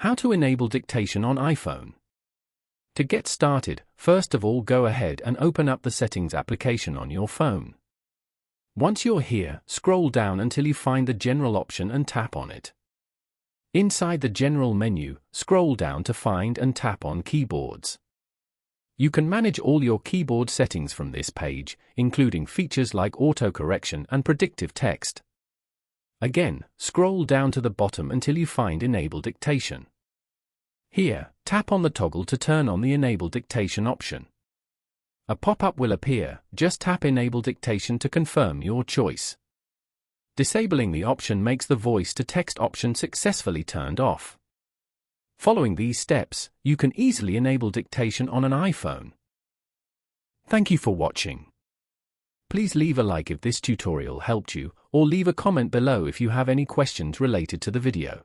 How to enable dictation on iPhone. To get started, first of all go ahead and open up the Settings application on your phone. Once you're here, scroll down until you find the General option and tap on it. Inside the General menu, scroll down to find and tap on Keyboards. You can manage all your keyboard settings from this page, including features like autocorrection and predictive text. Again, scroll down to the bottom until you find Enable Dictation. Here, tap on the toggle to turn on the Enable Dictation option. A pop-up will appear, just tap Enable Dictation to confirm your choice. Disabling the option makes the voice-to-text option successfully turned off. Following these steps, you can easily enable dictation on an iPhone. Thank you for watching. Please leave a like if this tutorial helped you, or leave a comment below if you have any questions related to the video.